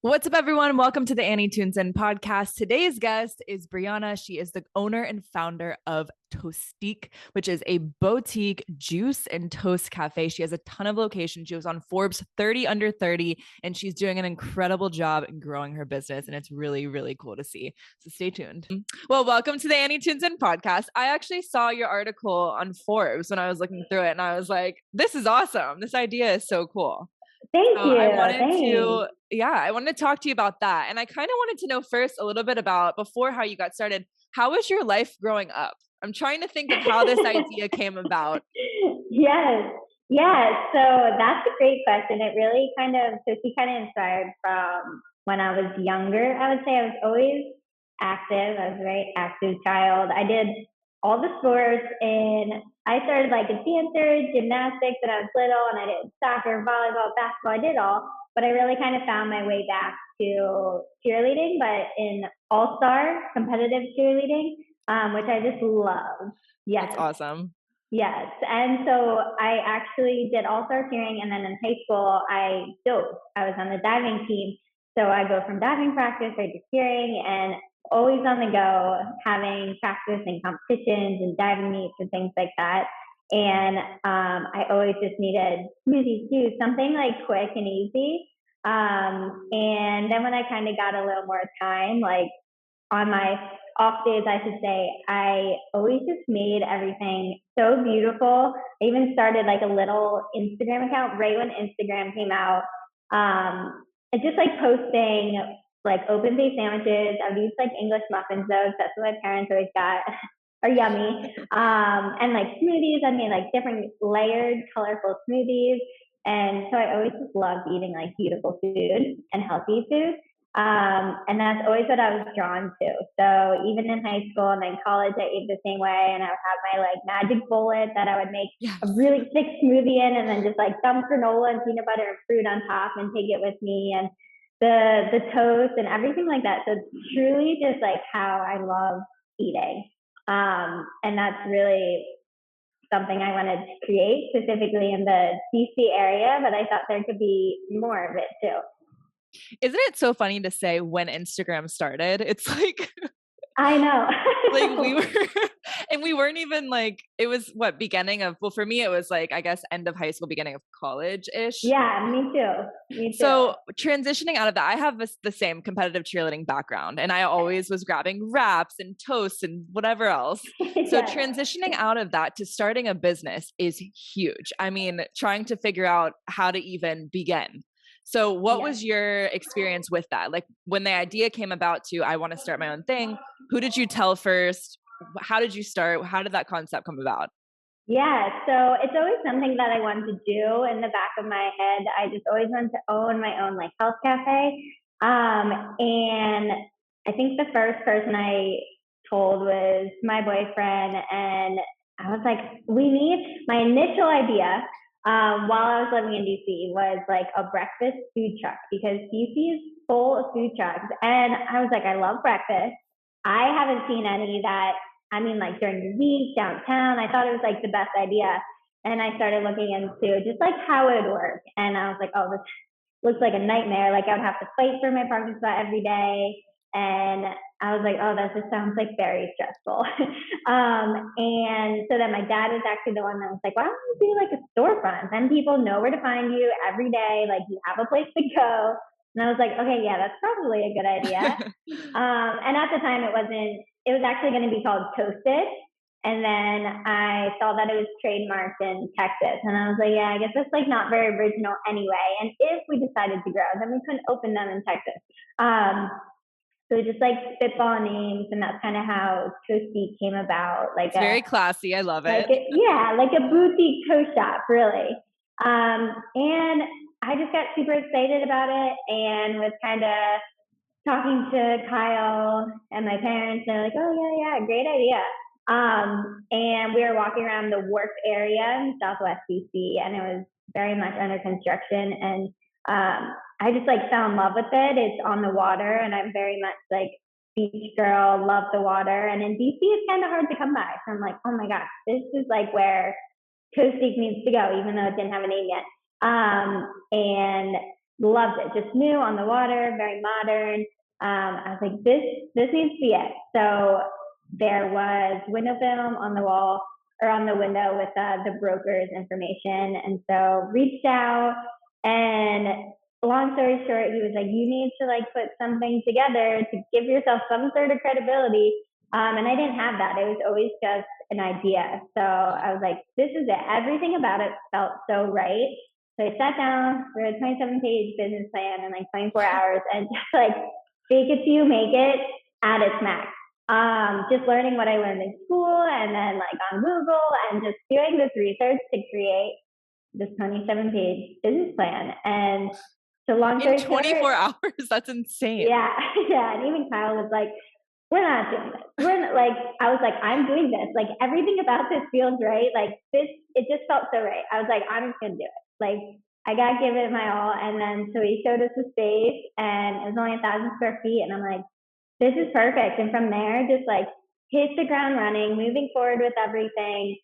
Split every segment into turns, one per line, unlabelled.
What's up, everyone? Welcome to the Annie Tunes In podcast. Today's guest is Brianna. She is the owner and founder of Toastique, which is a boutique juice and toast cafe. She has a ton of locations. She was on Forbes 30 under 30, and she's doing an incredible job in growing her business. And it's really, really cool to see. So stay tuned. Well, welcome to the Annie Tunes In podcast. I actually saw your article on Forbes when I was looking through it, and I was like, this is awesome. This idea is so cool.
Thank
So
you.
I wanted
Thanks.
to, I wanted to talk to you about that. And I kind of wanted to know first a little bit about before how you got started. How was your life growing up? I'm trying to think of how this idea came about.
Yes. Yes. So that's a great question. It really she kind of inspired from when I was younger. I would say I was always active. I was a very active child. I did all the sports and I started like a dancer, gymnastics when I was little, and I did soccer, volleyball, basketball. I did all, but I really kind of found my way back to cheerleading, but in all-star competitive cheerleading, which I just love.
That's
Yes.
awesome.
Yes. And so I actually did all-star cheering, and then in high school I dove. I was on the diving team. So I go from diving practice right to cheering and always on the go, having practice and competitions and diving meets and things like that. And I always just needed smoothies too, something like quick and easy. And then when I kind of got a little more time, like on my off days, I should say, I always just made everything so beautiful. I even started like a little Instagram account right when Instagram came out. And just like posting like open faced sandwiches. I've used like English muffins though. That's what my parents always got. Are yummy. And like smoothies, I made like different layered, colorful smoothies. And so I always just loved eating like beautiful food and healthy food. And that's always what I was drawn to. So even in high school and then college, I ate the same way. And I would have my like magic bullet that I would make a
Yes.
really thick smoothie in and then just like dump granola and peanut butter and fruit on top and take it with me. And the toast and everything like that. So it's truly just like how I love eating. And that's really something I wanted to create specifically in the DC area, but I thought there could be more of it too.
Isn't it so funny to say when Instagram started? It's like
I know.
like we were and we weren't even like it was what beginning of well for me it was like I guess end of high school beginning of college ish.
Yeah, me too. Me too.
So transitioning out of that, I have the same competitive cheerleading background, and I always was grabbing wraps and toasts and whatever else. So
Yes.
transitioning out of that to starting a business is huge. I mean, trying to figure out how to even begin. So what
Yes.
was your experience with that? Like when the idea came about to I want to start my own thing, who did you tell first? How did you start? How did that concept come about?
Yeah, so it's always something that I wanted to do in the back of my head. I just always wanted to own my own like health cafe. And I think the first person I told was my boyfriend, and I was like, we need my initial idea while I was living in DC was like a breakfast food truck because DC is full of food trucks. And I was like, I love breakfast. I haven't seen any that I mean, like during the week downtown. I thought it was like the best idea. And I started looking into just like how it would work. And I was like, oh, this looks like a nightmare. Like I would have to fight for my parking spot every day. And I was like, oh, that just sounds like very stressful. And so then my dad was actually the one that was like, why don't you do like a storefront? Then people know where to find you every day. Like you have a place to go. And I was like, okay, yeah, that's probably a good idea. And at the time, it was actually going to be called Toasted. And then I saw that it was trademarked in Texas. And I was like, yeah, I guess that's like not very original anyway. And if we decided to grow, then we couldn't open them in Texas. So we just like spitball names. And that's kind of how Toasty came about.
It's very classy. I love it.
Yeah, like a boutique toast shop, really. And I just got super excited about it and was kind of talking to Kyle and my parents, and they're like, "Oh yeah, yeah, great idea." And we were walking around the Wharf area in Southwest DC, and it was very much under construction. And I just like fell in love with it. It's on the water, and I'm very much like beach girl, love the water. And in DC, it's kind of hard to come by. So I'm like, oh my gosh, this is like where Toastique needs to go, even though it didn't have a name yet. And loved it. Just new on the water, very modern. I was like, this needs to be it. So there was window film on the wall or on the window with the broker's information. And so reached out, and long story short, he was like, you need to like put something together to give yourself some sort of credibility. And I didn't have that. It was always just an idea. So I was like, this is it. Everything about it felt so right. So I sat down for a 27-page business plan in like 24 hours and just like fake it till you make it at its max. Just learning what I learned in school and then like on Google and just doing this research to create this 27-page business plan. And so long story
in 24
short,
hours, that's insane.
yeah, yeah. And even Kyle was like, we're not doing this. We're not, like, I was like, I'm doing this. Like everything about this feels right. Like this, it just felt so right. I was like, I'm just gonna do it. Like I gotta give it my all. And then so he showed us the space, and it was only 1,000 square feet, and I'm like, this is perfect. And from there, just like hit the ground running, moving forward with everything.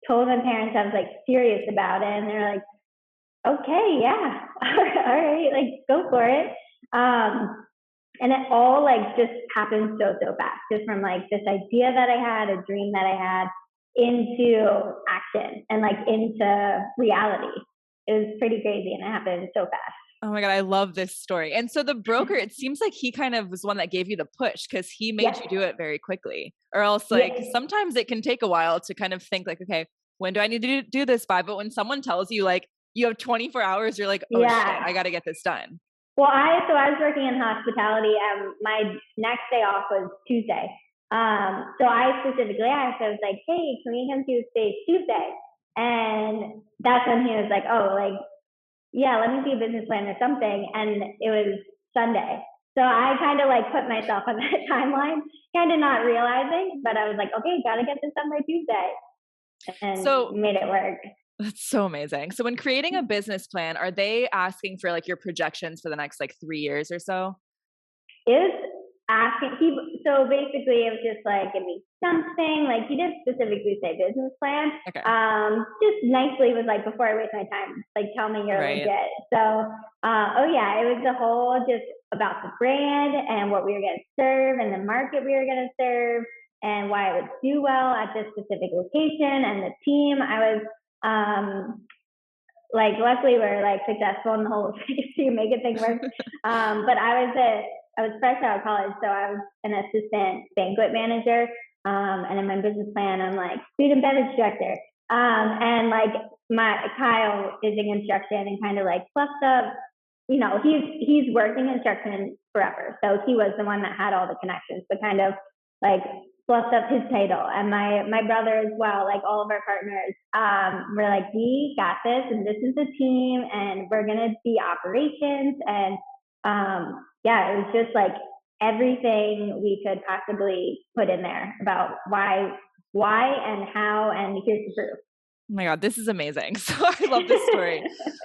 Told my parents I was like serious about it, and they're like, okay, yeah, all right, like go for it. And it all like just happened so fast, just from like this idea that I had, a dream that I had, into action and like into reality. It was pretty crazy, and it happened so fast.
Oh my God, I love this story. And so the broker, it seems like he kind of was one that gave you the push because he made
Yes,
you do it very quickly. Or else, like,
yes,
sometimes it can take a while to kind of think, like, okay, when do I need to do this by? But when someone tells you, like, you have 24 hours, you're like, oh shit,
yeah.
I got to get this done.
Well, I was working in hospitality, and my next day off was Tuesday. So I specifically asked, I was like, hey, can we come to space Tuesday? And that's when he was like, oh, like, yeah, let me see a business plan or something. And it was Sunday. So I kind of like put myself on that timeline, kind of not realizing, but I was like, okay, gotta get this done by Tuesday, and
So
made it work.
that's so amazing. So when creating a business plan, are they asking for like your projections for the next like 3 years or so?
Is asking so basically it was just like give me something, like he didn't specifically say business plan.
Okay.
Just nicely was like, before I waste my time, like tell me you're
Right.
legit. So oh yeah, it was the whole just about the brand and what we were going to serve and the market we were going to serve and why it would do well at this specific location and the team. I was like, luckily we're like successful in the whole space to make a thing work. But I was fresh out of college, so I was an assistant banquet manager. And in my business plan, I'm like food and beverage director. And like my Kyle is in construction and kind of like fluffed up. You know, he's worked in construction forever, so he was the one that had all the connections, but kind of like fluffed up his title. And my brother as well, like all of our partners, we're like, we got this, and this is the team, and we're gonna be operations. And yeah, it was just like everything we could possibly put in there about why and how, and here's the proof.
Oh my God, this is amazing. So I love this story.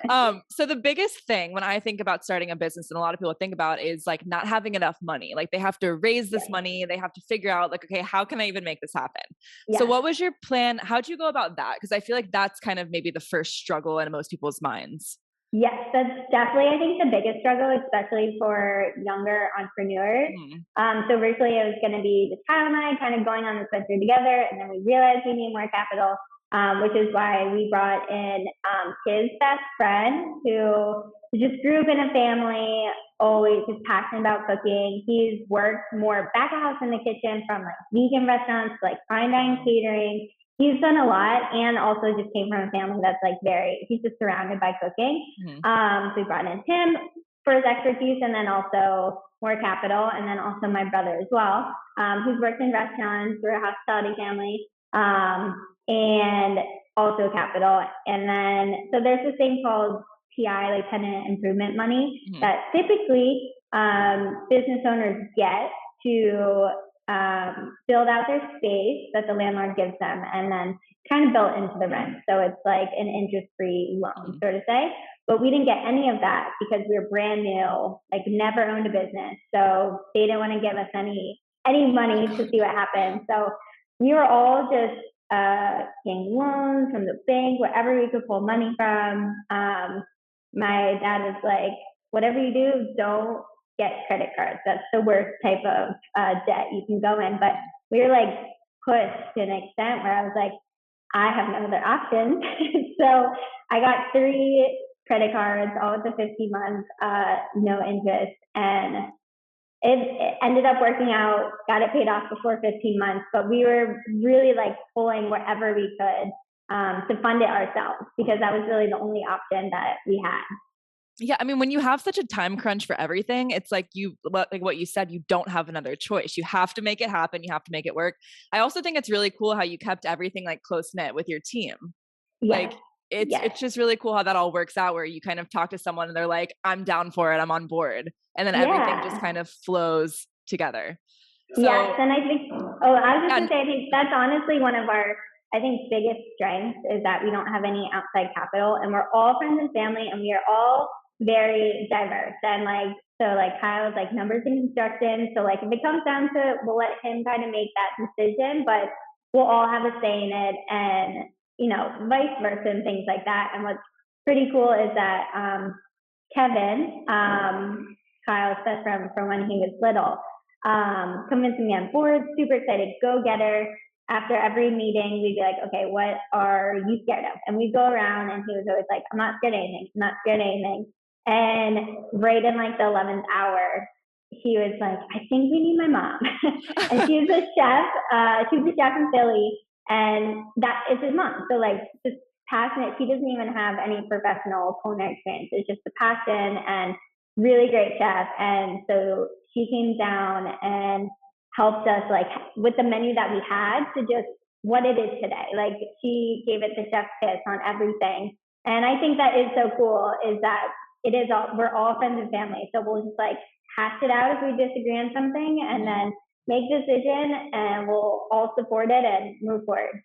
So the biggest thing when I think about starting a business, and a lot of people think about, is like not having enough money. Like they have to raise this
Yes,
money. They have to figure out like, okay, how can I even make this happen? So
yes.
what was your plan? How'd you go about that? Because I feel like that's kind of maybe the first struggle in most people's minds.
Yes, that's definitely, I think, the biggest struggle, especially for younger entrepreneurs.
Mhm.
So originally it was going to be just Kyle and I kind of going on this venture together, and then we realized we need more capital, which is why we brought in his best friend, who just grew up in a family, always just passionate about cooking. He's worked more back of house in the kitchen, from like vegan restaurants to like fine dining catering. He's done a lot, and also just came from a family that's like he's just surrounded by cooking.
Mhm.
So we brought in him for his expertise, and then also more capital, and then also my brother as well, who's worked in restaurants. We're a hospitality family, and also capital. And then, so there's this thing called TI, like tenant improvement money,
Mhm.
that typically business owners get to build out their space that the landlord gives them, and then kind of built into the rent. So it's like an interest-free loan,
Mhm.
so to say. But we didn't get any of that because we were brand new, like never owned a business. So they didn't want to give us any money to see what happened. So we were all just getting loans from the bank, wherever we could pull money from. my dad was like, whatever you do, don't get credit cards. That's the worst type of debt you can go in. But we were like pushed to an extent where I was like, I have no other options. So I got 3 credit cards, all with the 50 months, no interest. And it ended up working out, got it paid off before 15 months, but we were really like pulling wherever we could to fund it ourselves because that was really the only option that we had.
Yeah, I mean, when you have such a time crunch for everything, it's like like what you said, you don't have another choice. You have to make it happen. You have to make it work. I also think it's really cool how you kept everything like close knit with your team.
Yes.
Like it's
Yes.
it's just really cool how that all works out where you kind of talk to someone and they're like, I'm down for it, I'm on board. And then everything just kind of flows together. So,
yes, and I think I was just gonna say I think that's honestly one of our biggest strengths is that we don't have any outside capital and we're all friends and family and we are all very diverse and like so like Kyle's like numbers and construction. So like if it comes down to it, we'll let him kind of make that decision, but we'll all have a say in it and vice versa and things like that. And what's pretty cool is that Kevin, Kyle's best friend from when he was little, convincing me on board, super excited, go getter. After every meeting, we'd be like, okay, what are you scared of? And we'd go around and he was always like, I'm not scared of anything, I'm not scared of anything. And right in like the 11th hour, he was like, I think we need my mom. And she was a chef. She was a chef in Philly. And that is his mom. So like just passionate. She doesn't even have any professional culinary experience. It's just a passion and really great chef. And so she came down and helped us like with the menu that we had to just what it is today. Like she gave it the chef's kiss on everything. And I think that is so cool is that it is all, we're all friends and family. So we'll just like hash it out if we disagree on something and then make a decision and we'll all support it and move forward.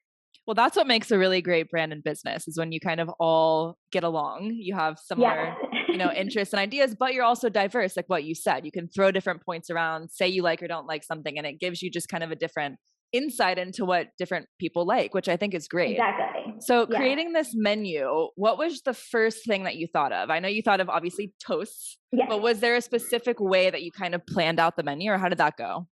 Well, that's what makes a really great brand and business is when you kind of all get along. You have similar, interests and ideas, but you're also diverse. Like what you said, you can throw different points around, say you like or don't like something, and it gives you just kind of a different insight into what different people like, which I think is great.
Exactly.
So creating this menu, what was the first thing that you thought of? I know you thought of obviously toasts, but was there a specific way that you kind of planned out the menu or how did that go?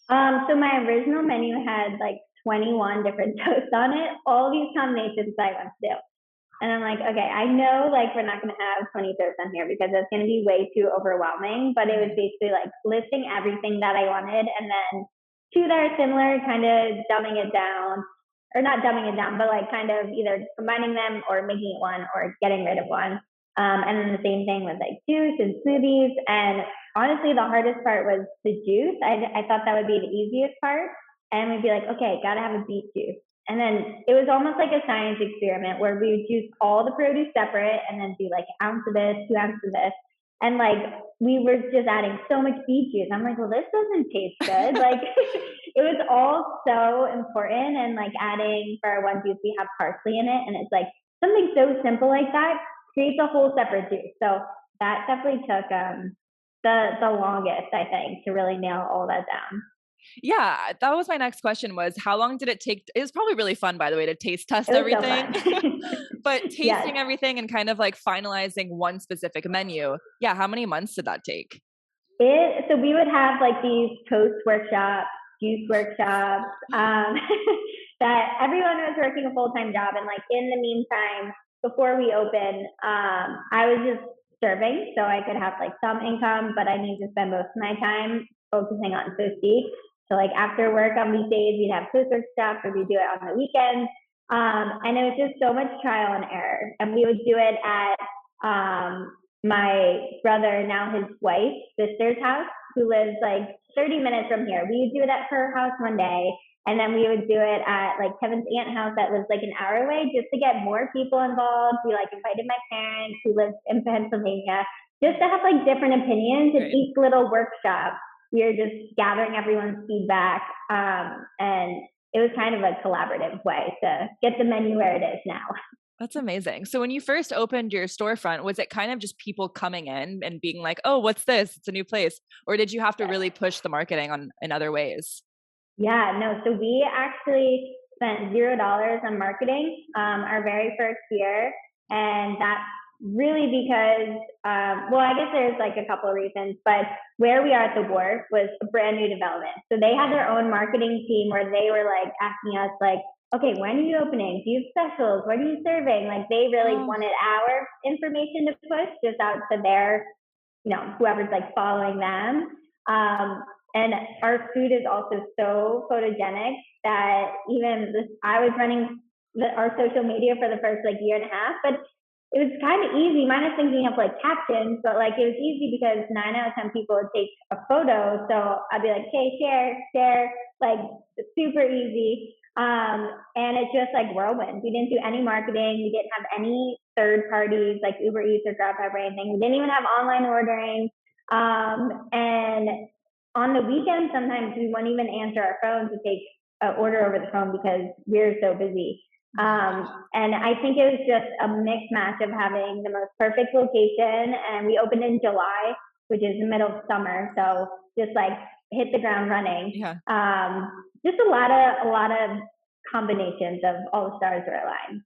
So my original menu had like 21 different toasts on it, all these combinations I want to do. And I'm like, okay, I know like we're not going to have 20 toasts on here because that's going to be way too overwhelming. But it was basically like listing everything that I wanted and then 2 that are similar, kind of dumbing it down, or not dumbing it down, but like kind of either combining them or making it one or getting rid of one. And then the same thing with like juice and smoothies. And honestly, the hardest part was the juice. I thought that would be the easiest part. And we'd be like, okay, gotta have a beet juice. And then it was almost like a science experiment where we would juice all the produce separate and then do like an ounce of this, 2 ounces of this. And like we were just adding so much beet juice. I'm like, well, this doesn't taste good. Like it was all so important. And like adding for our one juice, we have parsley in it. And it's like something so simple like that creates a whole separate juice. So that definitely took the longest, I think, to really nail all that down.
Yeah, that was my next question was how long did it take? It was probably really fun, by the way, to taste test
It was
everything,
so fun.
but tasting everything and kind of like finalizing one specific menu. Yeah. How many months did that take?
So we would have like these toast workshops, juice workshops, that everyone was working a full-time job. And like in the meantime, before we opened, I was just serving so I could have like some income, but I needed to spend most of my time focusing on Toastique. So like after work on weekdays, we'd have toast workshops or we'd do it on the weekends. And it was just so much trial and error. And we would do it at my brother, now his wife's sister's house, who lives like 30 minutes from here. We would do it at her house one day. And then we would do it at like Kevin's aunt house that lives like an hour away just to get more people involved. We like invited my parents who live in Pennsylvania just to have like different opinions in each little workshop. We were just gathering everyone's feedback. And it was kind of a collaborative way to get the menu where it is now.
That's amazing. So when you first opened your storefront, was it kind of just people coming in and being like, oh, what's this? It's a new place. Or did you have to really push the marketing in other ways?
Yeah, no. So we actually spent $0 on marketing our very first year. And that really because, well, I guess there's like a couple of reasons, but where we are at the Wharf was a brand new development. So they had their own marketing team where they were like asking us like, okay, when are you opening? Do you have specials? What are you serving? Like they really
Oh,
wanted our information to push just out to their, whoever's like following them. Um, and our food is also so photogenic that even this, I was running our social media for the first like year and a half, but it was kind of easy, minus thinking of like captions, but like it was easy because 9 out of 10 people would take a photo. So I'd be like, hey, share, like super easy. And it's just like whirlwind. We didn't do any marketing. We didn't have any third parties like Uber Eats or Grubhub or anything. We didn't even have online ordering. And on the weekends, sometimes we won't even answer our phone to take an order over the phone because we're so busy. And I think it was just a mixed match of having the most perfect location. And we opened in July, which is the middle of summer. So just like hit the ground running.
yeah.
Just a lot of combinations of all the stars were aligned.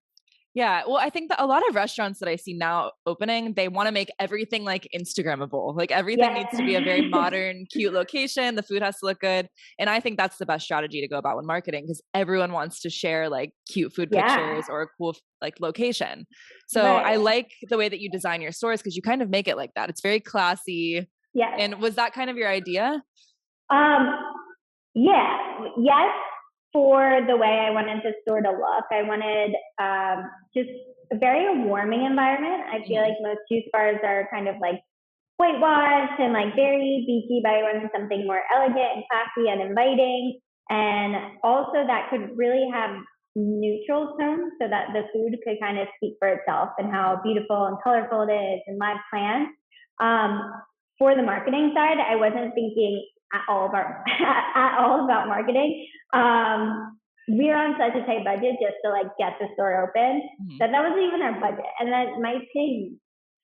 Yeah. Well, I think that a lot of restaurants that I see now opening, they want to make everything like Instagrammable. Like everything needs to be a very modern, cute location. The food has to look good. And I think that's the best strategy to go about when marketing because everyone wants to share like cute food pictures or a cool like location. So I like the way that you design your stores because you kind of make it like that. It's very classy.
Yeah.
And was that kind of your idea?
Yeah. Yes, for the way I wanted the store to look. I wanted just a very warming environment. I feel like most juice bars are kind of like whitewashed and like very beachy, but I wanted something more elegant and classy and inviting. And also that could really have neutral tones so that the food could kind of speak for itself and how beautiful and colorful it is and live plants. For the marketing side, I wasn't thinking at all about marketing. We were on such a tight budget just to like get the store open that wasn't even our budget, and that might seem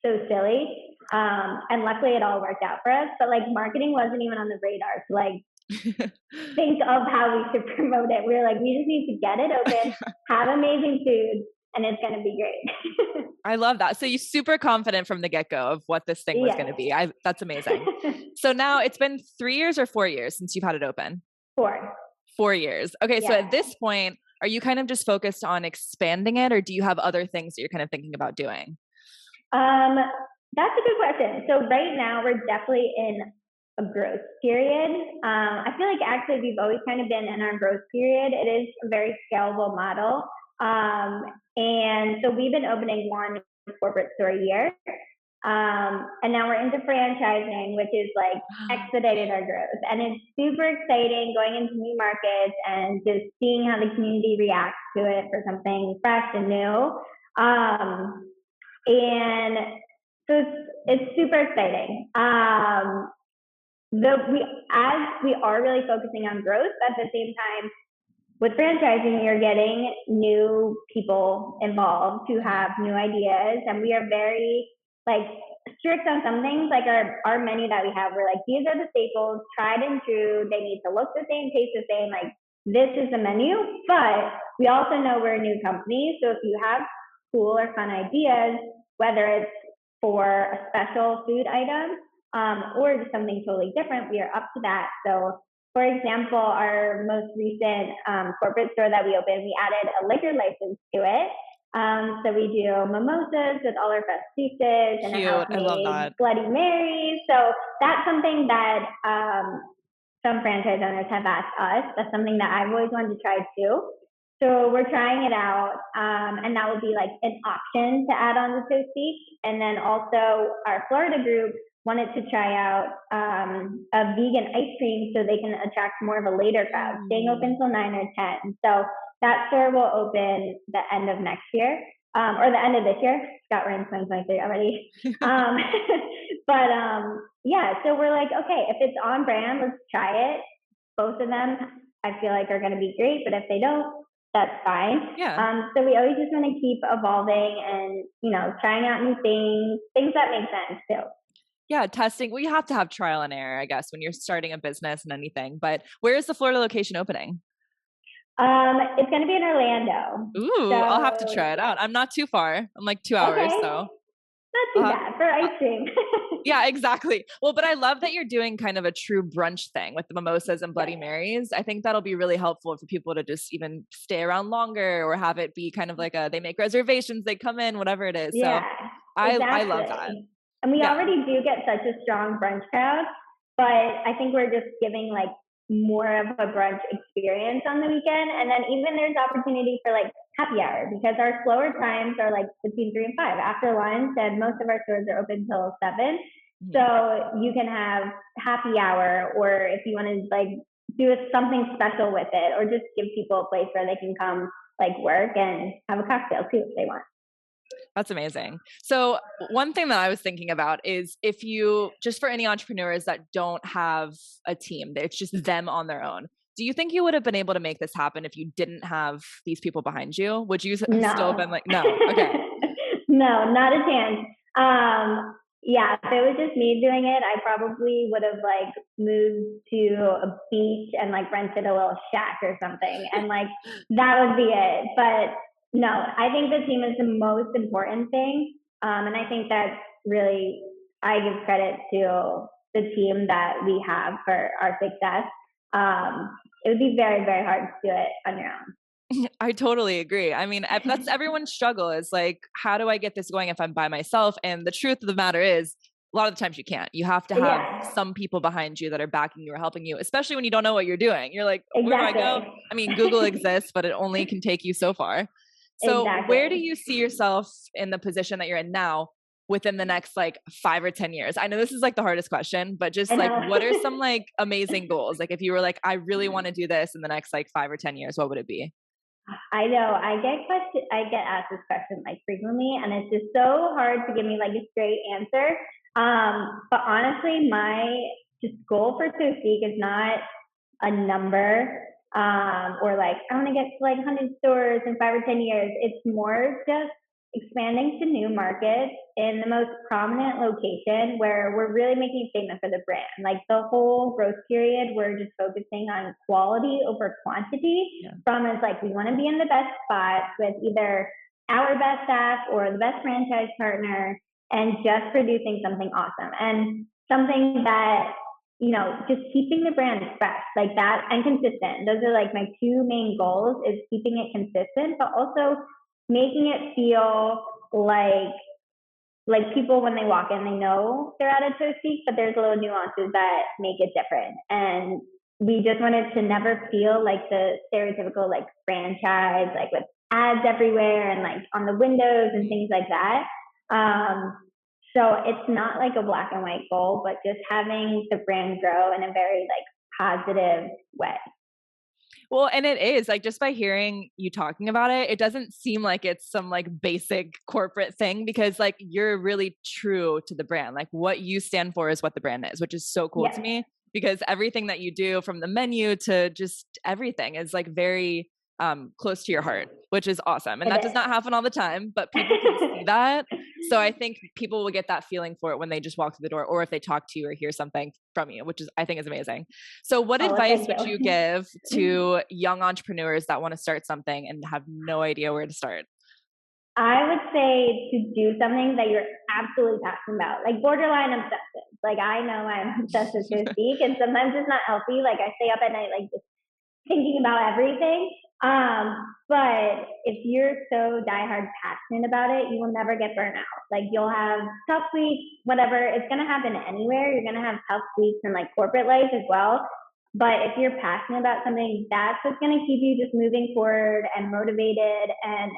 so silly. And luckily, it all worked out for us. But like marketing wasn't even on the radar to like think of how we should promote it. We were like, we just need to get it open, have amazing food, and it's going to be great.
I love that. So you're super confident from the get-go of what this thing was going to be. That's amazing. So now it's been 3 years or 4 years since you've had it open?
4.
4 years. Okay. So at this point, are you kind of just focused on expanding it or do you have other things that you're kind of thinking about doing?
That's a good question. So right now we're definitely in a growth period. I feel like actually we've always kind of been in our growth period. It is a very scalable model. And so we've been opening one corporate store a year. And now we're into franchising, which is like expedited our growth. And it's super exciting going into new markets and just seeing how the community reacts to it for something fresh and new. And so it's super exciting. We are really focusing on growth, at the same time, with franchising, you're getting new people involved who have new ideas, and we are very like strict on some things. Like our menu that we have, we're like, these are the staples, tried and true. They need to look the same, taste the same. Like this is the menu, but we also know we're a new company. So if you have cool or fun ideas, whether it's for a special food item or just something totally different, we are up to that. So for example, our most recent corporate store that we opened, we added a liquor license to it. So we do mimosas with all our pastisas and a house-made Bloody Marys. So that's something that some franchise owners have asked us. That's something that I've always wanted to try too. So we're trying it out, and that will be like an option to add on to Toastique. And then also our Florida group wanted to try out a vegan ice cream so they can attract more of a later crowd, staying open till 9 or 10. So that store will open the end of next year, or the end of this year. Scott, we're in 2023 already. Yeah, so we're like, okay, if it's on brand, let's try it. Both of them, I feel like are going to be great, but if they don't, that's fine. So we always just want to keep evolving and, trying out new things that make sense too.
Yeah, testing. We have to have trial and error, I guess, when you're starting a business and anything. But where is the Florida location opening?
It's going to be in Orlando.
Ooh, so, I'll have to try it out. I'm not too far. I'm like 2 hours, so.
Not too bad for ice cream.
Yeah, exactly. Well, but I love that you're doing kind of a true brunch thing with the mimosas and Bloody Marys. I think that'll be really helpful for people to just even stay around longer or have it be kind of like they make reservations, they come in, whatever it is. So
Yeah,
I love that.
exactly. And we
Yeah.
already do get such a strong brunch crowd, but I think we're just giving like more of a brunch experience on the weekend. And then even there's opportunity for like happy hour because our slower times are like between 3 and 5 after lunch, and most of our stores are open till 7.
Mhm.
So you can have happy hour, or if you want to like do something special with it, or just give people a place where they can come like work and have a cocktail too if they want.
That's amazing. So one thing that I was thinking about is if you, just for any entrepreneurs that don't have a team, it's just them on their own. Do you think you would have been able to make this happen if you didn't have these people behind you? Would you have still been like, no? Okay.
No, not a chance. Yeah, if it was just me doing it, I probably would have like moved to a beach and like rented a little shack or something, and like that would be it. But no, I think the team is the most important thing, and I think that's really, I give credit to the team that we have for our success. It would be very, very hard to do it on your own.
I totally agree. I mean, that's everyone's struggle is like, how do I get this going if I'm by myself? And the truth of the matter is, a lot of the times you can't. You have to have
Yeah,
some people behind you that are backing you or helping you, especially when you don't know what you're doing. You're like, where do I go?
exactly.
I mean, Google exists, but it only can take you so far. So, where do
Exactly.
you see yourself in the position that you're in now within the next like 5 or 10 years? I know this is like the hardest question, but just
I
like,
know.
what are some like amazing goals? Like, if you were like, I really want to do this in the next like 5 or 10 years, what would it be?
I know. I get asked this question like frequently, and it's just so hard to give me like a straight answer. But honestly, my just goal for Toastique is not a number, or like I want to get to like 100 stores in 5 or 10 years. It's more just expanding to new markets in the most prominent location where we're really making a statement for the brand. Like the whole growth period, we're just focusing on quality over quantity.
Yeah.
From is like we want to be in the best spots with either our best staff or the best franchise partner, and just producing something awesome and something that, just keeping the brand fresh like that and consistent. Those are like my two main goals, is keeping it consistent, but also making it feel like people when they walk in, they know they're at a Toastique, but there's little nuances that make it different. And we just wanted to never feel like the stereotypical like franchise, like with ads everywhere and like on the windows and things like that. So it's not like a black and white goal, but just having the brand grow in a very like positive way.
Well, and it is like just by hearing you talking about it, it doesn't seem like it's some like basic corporate thing because like you're really true to the brand. Like what you stand for is what the brand is, which is so cool to
Yes.
me because everything that you do from the menu to just everything is like very close to your heart, which is awesome. And
It
that does not happen all the time, but people can see
is.
that. So I think people will get that feeling for it when they just walk through the door or if they talk to you or hear something from you, which is I think is amazing. So what
Oh, well,
advice
thank
would
you.
you give to young entrepreneurs that want to start something and have no idea where to start?
I would say to do something that you're absolutely passionate about, like borderline obsessive. Like I know I'm obsessed with Toastique, and sometimes it's not healthy. Like I stay up at night, like just thinking about everything. But if you're so diehard passionate about it, you will never get burnt out. Like you'll have tough weeks, whatever. It's gonna happen anywhere. You're gonna have tough weeks in like corporate life as well. But if you're passionate about something, that's what's gonna keep you just moving forward and motivated, and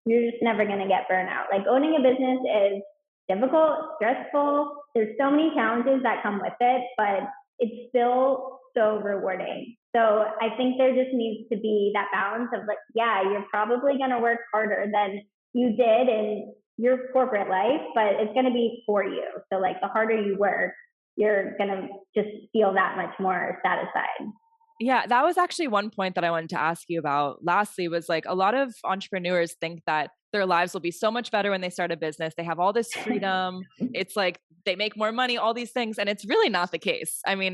you're just never gonna get burnt out. Like owning a business is difficult, stressful. There's so many challenges that come with it, but it's still so rewarding. So I think there just needs to be that balance of like, yeah, you're probably going to work harder than you did in your corporate life, but it's going to be for you. So like the harder you work, you're going to just feel that much more satisfied.
Yeah, that was actually one point that I wanted to ask you about. Lastly, was like a lot of entrepreneurs think that their lives will be so much better when they start a business. They have all this freedom. It's like they make more money, all these things. And it's really not the case. I mean,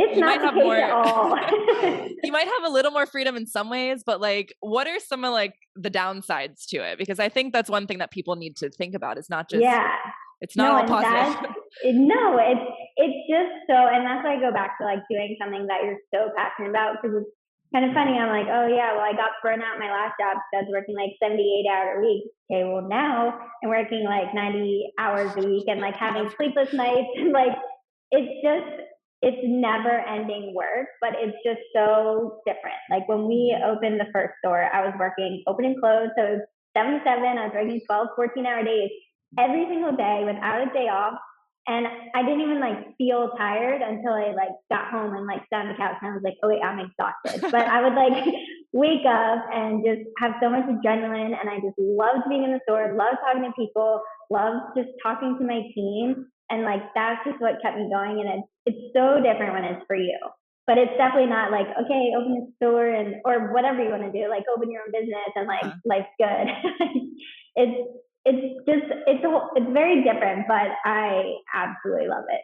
It's
you
not
might have
the case
more,
at all.
you might have a little more freedom in some ways, but like, what are some of like the downsides to it? Because I think that's one thing that people need to think about. It's not just,
Yeah.
it's not
No,
all
and
positive.
no, it's just so, and that's why I go back to like doing something that you're so passionate about, because it's kind of funny. I'm like, oh yeah, well I got burnt out my last job because I was working like 78-hour weeks. Okay, well now I'm working like 90 hours a week and like having sleepless nights and like it's never ending work, but it's just so different. Like when we opened the first store, I was working open and close, so it was 7 to 7. I was working 12, 14-hour days every single day without a day off. And I didn't even like feel tired until I like got home and like sat on the couch and I was like, oh wait, I'm exhausted. But I would like wake up and just have so much adrenaline, and I just loved being in the store, loved talking to people, loved just talking to my team. And like that's just what kept me going. And it's so different when it's for you. But it's definitely not like, okay, open a store and or whatever you want to do, like open your own business and like life's good. it's it's very different, but I absolutely love it.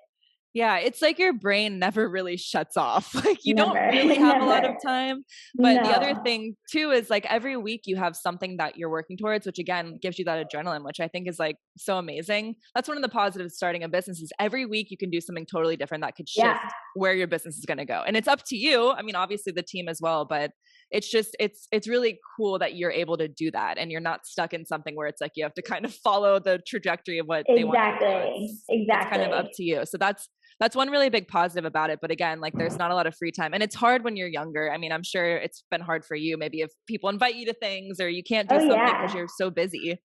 Yeah, it's like your brain never really shuts off. Like you
Never,
don't really have a lot of
never.
time. But the other
No.
thing too is like every week you have something that you're working towards, which again gives you that adrenaline, which I think is like so amazing. That's one of the positives of starting a business is every week you can do something totally different that could shift where your business is going to go. And it's up to you. I mean, obviously the team as well, but it's just it's really cool that you're able to do that and you're not stuck in something where it's like you have to kind of follow the trajectory of what they want you to do. It's kind of up to you. So that's one really big positive about it. But again, like there's not a lot of free time and it's hard when you're younger. I mean, I'm sure it's been hard for you. Maybe if people invite you to things or you can't do something because you're so busy.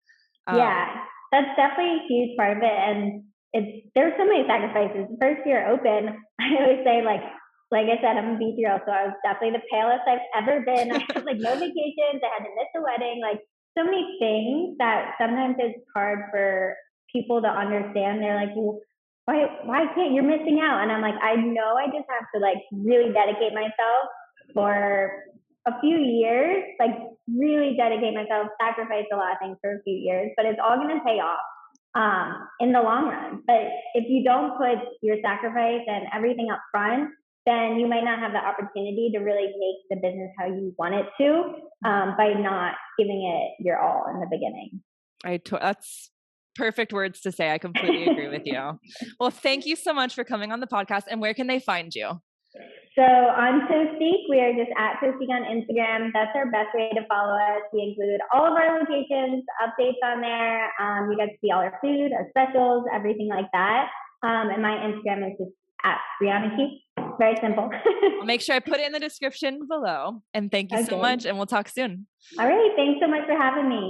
Yeah, that's definitely a huge part of it. And there's so many sacrifices. The first year open, I always say like I said, I'm a beach girl, so I was definitely the palest I've ever been. I had like no vacations. I had to miss a wedding. Like so many things that sometimes it's hard for people to understand. They're like, well, why can't you're missing out? And I'm like, I know I just have to like really dedicate myself for a few years, like really dedicate myself, sacrifice a lot of things for a few years, but it's all going to pay off in the long run. But if you don't put your sacrifice and everything up front, then you might not have the opportunity to really make the business how you want it to by not giving it your all in the beginning.
That's perfect words to say. I completely agree with you. Well, thank you so much for coming on the podcast. And where can they find you?
So on Toastique, we are just at Toastique on Instagram. That's our best way to follow us. We include all of our locations, updates on there. You get to see all our food, our specials, everything like that. And my Instagram is just at Brianna Keith. Very simple.
I'll make sure I put it in the description below. And thank you so much. And we'll talk soon.
All right. Thanks so much for having me.